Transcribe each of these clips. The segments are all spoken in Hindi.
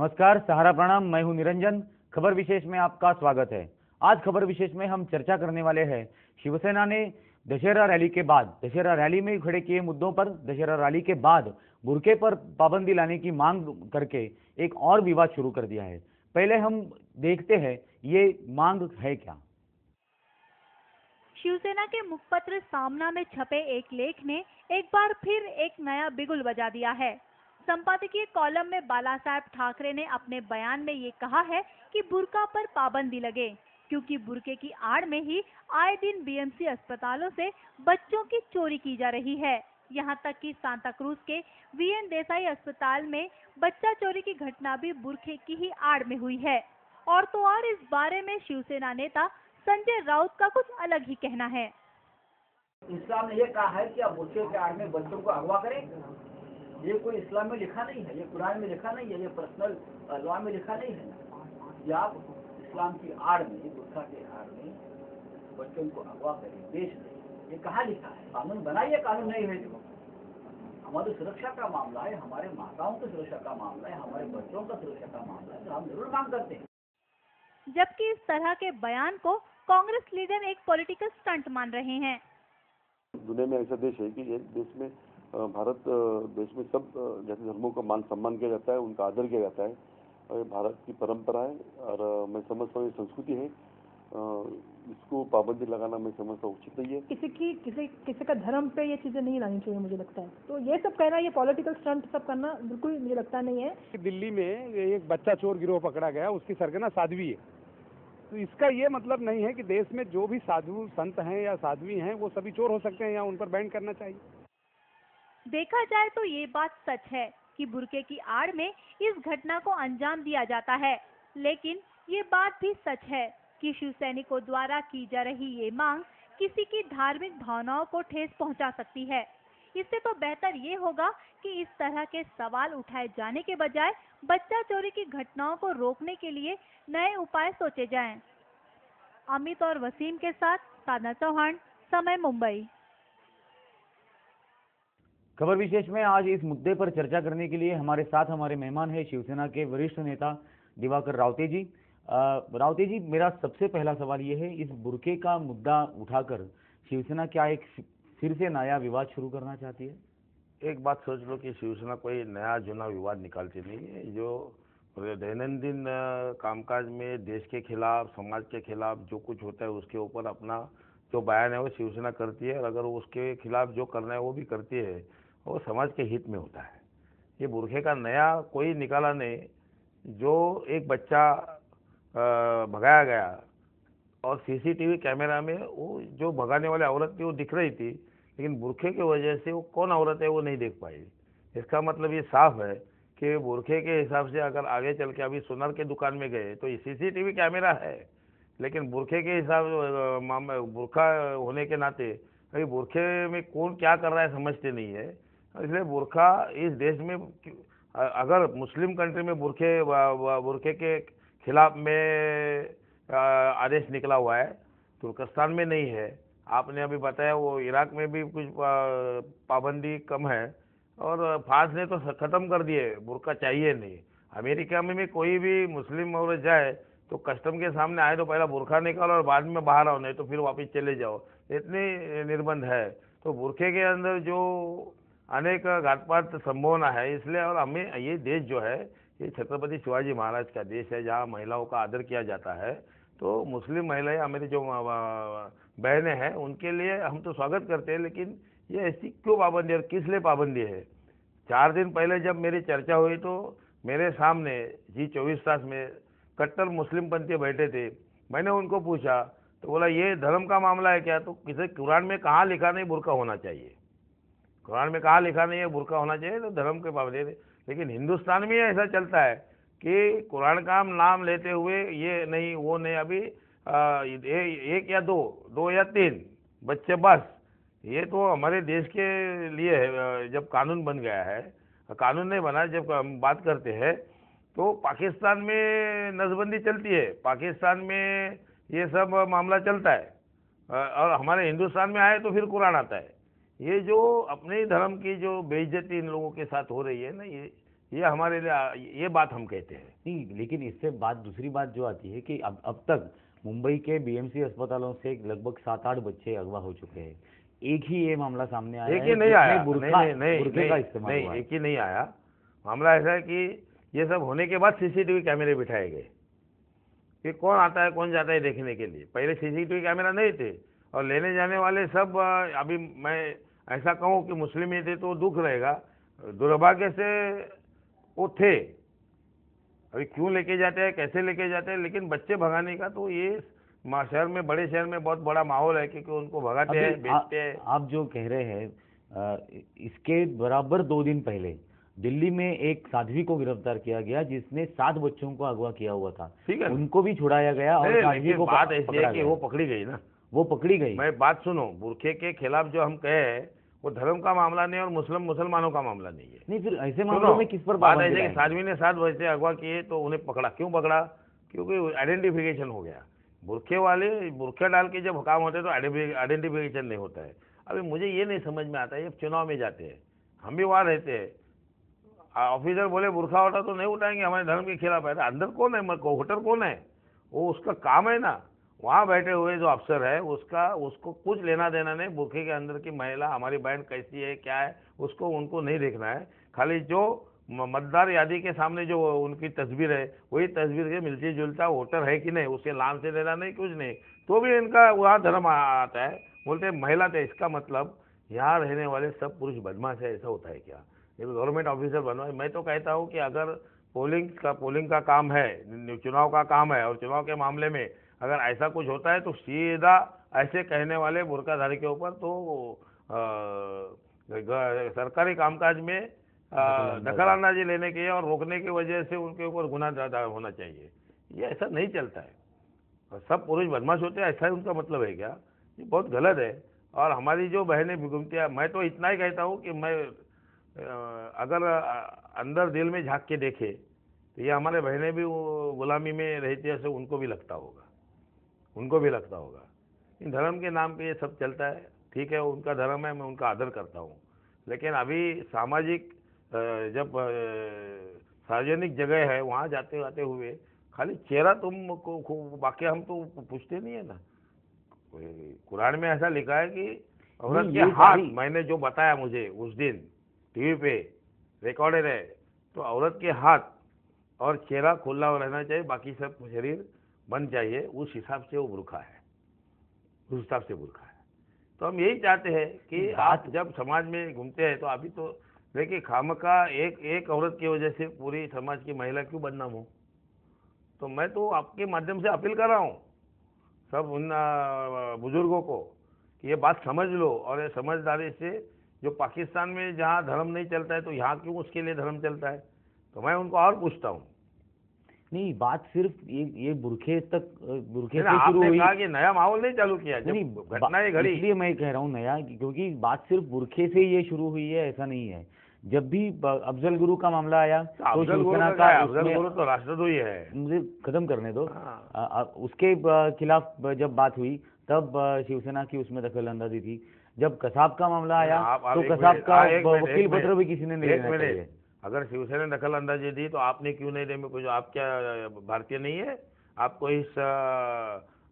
नमस्कार, सहारा प्रणाम। मैं हूं निरंजन। खबर विशेष में आपका स्वागत है। आज खबर विशेष में हम चर्चा करने वाले हैं शिवसेना ने दशहरा रैली के बाद, दशहरा रैली में खड़े किए मुद्दों पर, दशहरा रैली के बाद बुर्के पर पाबंदी लाने की मांग करके एक और विवाद शुरू कर दिया है। पहले हम देखते हैं ये मांग है क्या। शिवसेना के मुखपत्र सामना में छपे एक लेख ने एक बार फिर एक नया बिगुल बजा दिया है। संपादकीय कॉलम में बाला साहेब ठाकरे ने अपने बयान में ये कहा है कि बुर्का पर पाबंदी लगे, क्योंकि बुर्के की आड़ में ही आए दिन बीएमसी अस्पतालों से बच्चों की चोरी की जा रही है। यहाँ तक कि सांता क्रूज के वीएन देसाई अस्पताल में बच्चा चोरी की घटना भी बुर्के की ही आड़ में हुई है। और तो और इस बारे में शिवसेना नेता संजय राउत का कुछ अलग ही कहना है। इस्लाम ने ये कहा है कि आप बुर्के के आड़ में बच्चों को अगवा करें। ये कोई इस्लाम में लिखा नहीं है, ये कुरान में लिखा नहीं है, ये पर्सनल लॉ में लिखा नहीं है। ये आप इस्लाम की आड़ में, बुर्का के आड़ में बच्चों को अगवा करें, बेच दें, ये कहाँ लिखा है? कानून बनाइए, कानून नहीं है तो हमारी सुरक्षा का मामला है, हमारे माताओं की सुरक्षा का मामला है, हमारे बच्चों का सुरक्षा का मामला है, तो हम जरूर मांग करते हैं। जबकि इस तरह के बयान को कांग्रेस लीडर एक पॉलिटिकल स्टंट मान रहे हैं। दुनिया में ऐसा देश है कि देश में भारत देश में सब जैसे धर्मों का मान सम्मान किया जाता है, उनका आदर किया जाता है, और ये भारत की परंपरा है और मैं समझता हूँ ये संस्कृति है। इसको पाबंदी लगाना मैं समझता हूँ उचित नहीं है। किसी का धर्म पे ये चीजें नहीं लानी चाहिए, मुझे लगता है। तो ये सब कहना, ये पॉलिटिकल स्टंट सब करना बिल्कुल मुझे लगता नहीं है। दिल्ली में एक बच्चा चोर गिरोह पकड़ा गया, उसकी सरगना साध्वी है। तो इसका ये मतलब नहीं है कि देश में जो भी साधु संत हैं या साध्वी हैं वो सभी चोर हो सकते हैं या उन पर बैन करना चाहिए। देखा जाए तो ये बात सच है कि बुर्के की आड़ में इस घटना को अंजाम दिया जाता है, लेकिन ये बात भी सच है कि शिव सैनिकों द्वारा की जा रही ये मांग किसी की धार्मिक भावनाओं को ठेस पहुंचा सकती है। इससे तो बेहतर ये होगा कि इस तरह के सवाल उठाए जाने के बजाय बच्चा चोरी की घटनाओं को रोकने के लिए नए उपाय सोचे जाएं। अमित और वसीम के साथ साधना चौहान, समय, मुंबई। खबर विशेष में आज इस मुद्दे पर चर्चा करने के लिए हमारे साथ हमारे मेहमान है शिवसेना के वरिष्ठ नेता दिवाकर रावते जी। रावते जी, मेरा सबसे पहला सवाल ये है, इस बुर्के का मुद्दा उठाकर शिवसेना क्या एक फिर से नया विवाद शुरू करना चाहती है? एक बात सोच लो कि शिवसेना कोई नया जुना विवाद निकालती नहीं है। जो दैनंदिन कामकाज में देश के खिलाफ, समाज के खिलाफ जो कुछ होता है उसके ऊपर अपना जो बयान है वो शिवसेना करती है, और अगर उसके खिलाफ जो करना है वो भी करती है, वो समाज के हित में होता है। ये बुर्के का नया कोई निकाला नहीं। जो एक बच्चा भगाया गया और सीसीटीवी कैमरा में वो जो भगाने वाली औरत थी वो दिख रही थी, लेकिन बुर्के की वजह से वो कौन औरत है वो नहीं देख पाई। इसका मतलब ये साफ है कि बुर्के के हिसाब से अगर आगे चल के अभी सोनार के दुकान में गए तो ये सीसीटीवी कैमरा है, लेकिन बुर्के के हिसाब बुर्का होने के नाते अभी बुर्के में कौन क्या कर रहा है समझते नहीं है। इसलिए बुर्का इस देश में, अगर मुस्लिम कंट्री में बुर्के के खिलाफ में आदेश निकला हुआ है, तुर्कस्तान में नहीं है। आपने अभी बताया वो इराक में भी कुछ पाबंदी कम है, और फ्रांस ने तो ख़त्म कर दिए, बुर्का चाहिए नहीं। अमेरिका में भी कोई भी मुस्लिम औरत जाए तो कस्टम के सामने आए तो पहला बुर्का निकालो और बाद में बाहर आओ, नहीं तो फिर वापस चले जाओ, इतनी निर्बंध है। तो बुर्के के अंदर जो अनेक घातपात संभावना है, इसलिए। और हमें ये देश जो है ये छत्रपति शिवाजी महाराज का देश है, जहाँ महिलाओं का आदर किया जाता है। तो मुस्लिम महिलाएं, हमारी जो बहनें हैं, उनके लिए हम तो स्वागत करते हैं, लेकिन ये ऐसी क्यों पाबंदी और किस लिए पाबंदी है? 4 दिन पहले जब मेरी चर्चा हुई तो मेरे सामने G24 तास में कट्टर मुस्लिम पंथी बैठे थे। मैंने उनको पूछा तो बोला ये धर्म का मामला है क्या? तो किसी कुरान में कहाँ लिखा नहीं बुर्का होना चाहिए? कुरान में कहाँ लिखा नहीं है बुर्का होना चाहिए? तो धर्म के पाबंदी। लेकिन हिंदुस्तान में ऐसा चलता है कि कुरान का नाम लेते हुए ये नहीं वो नहीं, अभी एक या दो या 3 बच्चे बस। ये तो हमारे देश के लिए है। जब कानून बन गया है, कानून नहीं बना, जब हम बात करते हैं तो पाकिस्तान में नसबंदी चलती है, पाकिस्तान में ये सब मामला चलता है, और हमारे हिंदुस्तान में आए तो फिर कुरान आता है। ये जो अपने धर्म की जो बेइज्जती इन लोगों के साथ हो रही है ना, ये हमारे लिए ये बात हम कहते हैं। नहीं, लेकिन इससे बात दूसरी बात जो आती है कि अब तक मुंबई के बीएमसी अस्पतालों से लगभग 7-8 बच्चे अगवा हो चुके हैं। एक ही ये मामला सामने आया एक है ही नहीं जिसमें आया, बुर्का नहीं बुर्के का इस्तेमाल नहीं, हुआ है। एक ही नहीं आया। मामला ऐसा है कि ये सब होने के बाद सीसीटीवी कैमरे बिठाए गए कि कौन आता है कौन जाता है देखने के लिए। पहले सीसीटीवी कैमरा नहीं थे और लेने जाने वाले सब अभी मैं ऐसा कहूँ कि मुस्लिम ही थे तो दुख रहेगा, दुर्भाग्य से वो थे। अभी क्यों लेके जाते हैं कैसे लेके जाते हैं, लेकिन बच्चे भगाने का तो ये शहर में, बड़े शहर में बहुत बड़ा माहौल है क्योंकि उनको भगाते हैं, बेचते हैं। आप जो कह रहे हैं इसके बराबर 2 दिन पहले दिल्ली में एक साध्वी को गिरफ्तार किया गया जिसने 7 बच्चों को अगवा किया हुआ था। ठीक है, उनको भी छुड़ाया गया और साध्वी को बात ऐसी पकड़ा है कि गया। वो पकड़ी गई ना, वो पकड़ी गई। मैं बात सुनो, बुरखे के खिलाफ जो हम कहे वो धर्म का मामला नहीं और मुसलमानों का मामला नहीं है। नहीं, फिर ऐसे मामलों में किस पर बात पाबंदी ऐसे कि लगाएंगे? साध्वी ने 7 बच्चे अगवा किए तो उन्हें पकड़ा, क्यों पकड़ा? क्योंकि आइडेंटिफिकेशन हो गया। बुरखे वाले बुरखे डाल के जब काम होते हैं तो आइडेंटिफिकेशन नहीं होता है। अभी मुझे ये नहीं समझ में आता है, जब चुनाव में जाते हैं, हम भी वहाँ रहते हैं, ऑफिसर बोले बुरखा उठा तो नहीं उठाएंगे, हमारे धर्म के खिलाफ है। अंदर कौन है, वोटर कौन है? वो उसका काम है ना, वहाँ बैठे हुए जो अफसर है उसको कुछ लेना देना नहीं। बुरखे के अंदर की महिला हमारी बहन कैसी है क्या है उसको उनको नहीं देखना है। खाली जो मतदार यादी के सामने जो उनकी तस्वीर है वही तस्वीर के मिलती जुलता वोटर है कि नहीं, उसके नाम से लेना नहीं, कुछ नहीं। तो भी इनका वहाँ धर्म आता है, बोलते हैं महिला थे। इसका मतलब यहाँ रहने वाले सब पुरुष बदमाश है, ऐसा होता है क्या? ये गवर्नमेंट ऑफिसर बनवा। मैं तो कहता हूँ कि अगर पोलिंग का काम है, चुनाव का काम है और चुनाव के मामले में अगर ऐसा कुछ होता है तो सीधा ऐसे कहने वाले बुर्काधारी के ऊपर तो सरकारी कामकाज में दखलंदाजी लेने की और रोकने की वजह से उनके ऊपर गुनाह ज़्यादा होना चाहिए। ये ऐसा नहीं चलता है और सब पुरुष बदमाश होते हैं, ऐसा ही उनका मतलब है क्या? ये बहुत गलत है। और हमारी जो बहनें घूमती हैं, मैं तो इतना ही कहता हूँ कि मैं अगर अंदर दिल में झांक के देखे तो ये हमारे बहनें भी गुलामी में रहती है, उनको भी लगता होगा। इन धर्म के नाम पे ये सब चलता है। ठीक है, उनका धर्म है, मैं उनका आदर करता हूँ, लेकिन अभी सामाजिक जब सार्वजनिक जगह है वहाँ जाते आते हुए खाली चेहरा बाकी हम तो पूछते नहीं है ना। कुरान में ऐसा लिखा है कि औरत के हाथ, मैंने जो बताया मुझे उस दिन टीवी पे रिकॉर्डेड है, तो औरत के हाथ और चेहरा खुला रहना चाहिए, बाकी सब शरीर बंद चाहिए। उस हिसाब से वो बुर्का है, उस हिसाब से बुर्का है। तो हम यही चाहते हैं कि आप जब समाज में घूमते हैं तो अभी तो देखिए खामखा एक औरत की वजह से पूरी समाज की महिला क्यों बदनाम हो। तो मैं तो आपके माध्यम से अपील कर रहा हूँ सब उन बुजुर्गों को कि ये बात समझ लो और ये समझदारी से, जो पाकिस्तान में जहाँ धर्म नहीं चलता है तो यहाँ क्यों उसके लिए धर्म चलता है। तो मैं उनको और पूछता हूँ। नहीं, बात सिर्फ ये बुरखे से शुरू आपने हुई। कहा कि नया माहौल नहीं चालू किया, जब घटनाएं घड़ी, इसलिए मैं कह रहा हूँ नया, क्योंकि बात सिर्फ बुरखे से ये शुरू हुई है ऐसा नहीं है। जब भी अफजल गुरु का मामला आया तो शिवसेना का, अफजल गुरु तो राष्ट्रद्रोही है। मुझे खत्म करने दो। उसके खिलाफ जब बात हुई तब शिवसेना की उसमें दखलंदाजी थी। जब कसाब का मामला आया तो कसाब का वकील पत्र भी किसी ने नहीं लेना चाहिए। अगर शिवसेना ने दखल अंदाजी दी तो आपने क्यों नहीं दी? कुछ आप क्या भारतीय नहीं है? आपको इस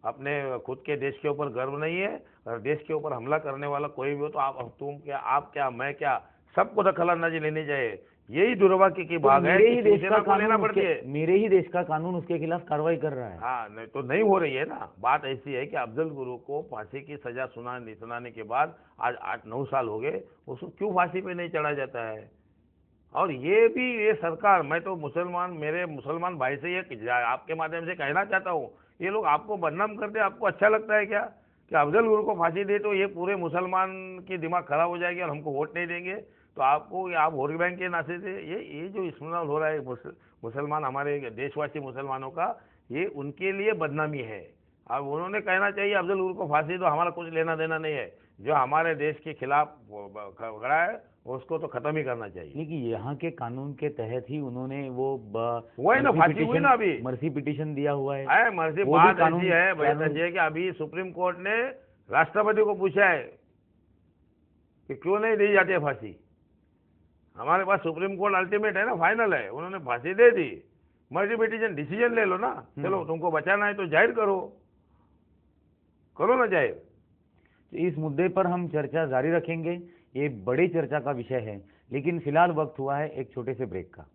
अपने खुद के देश के ऊपर गर्व नहीं है? अगर देश के ऊपर हमला करने वाला कोई भी हो तो आप क्या मैं क्या, सबको दखल अंदाजी लेनी चाहिए। यही दुर्भाग्य की बात है। मेरे ही देश का कानून उसके खिलाफ कार्रवाई कर रहा है। हाँ, नहीं तो नहीं हो रही है ना। बात ऐसी है कि अफजल गुरु को फांसी की सजा सुनाने के बाद आज 8-9 साल हो गए, उसको क्यों फांसी पे नहीं चढ़ा जाता है? और ये सरकार, मैं तो मेरे मुसलमान भाई से ये आपके माध्यम से कहना चाहता हूँ, ये लोग आपको बदनाम करते, आपको अच्छा लगता है क्या कि अफजल गुरु को फांसी दे तो ये पूरे मुसलमान की दिमाग खराब हो जाएगी और हमको वोट नहीं देंगे, तो आप वोट बैंक के नाते से ये जो इस्तेमाल हो रहा है मुसलमान, हमारे देशवासी मुसलमानों का, ये उनके लिए बदनामी है। अब उन्होंने कहना चाहिए अफजल गुरु को फांसी दो, हमारा कुछ लेना देना नहीं है। जो हमारे देश के खिलाफ खड़ा है उसको तो खत्म ही करना चाहिए। लेकिन यहाँ के कानून के तहत ही उन्होंने वो है ना, फांसी हुई ना, अभी मर्सी पिटीशन दिया हुआ है। मर्सी बात ऐसी है कि अभी सुप्रीम कोर्ट ने राष्ट्रपति को पूछा है कि क्यों नहीं दी जाती है फांसी। हमारे पास सुप्रीम कोर्ट अल्टीमेट है ना, फाइनल है, उन्होंने फांसी दे दी। मल्टी पिटीशन डिसीजन ले लो ना, चलो तुमको बचाना है तो जाहिर करो ना जाहिर। तो इस मुद्दे पर हम चर्चा जारी रखेंगे, ये बड़ी चर्चा का विषय है, लेकिन फिलहाल वक्त हुआ है एक छोटे से ब्रेक का।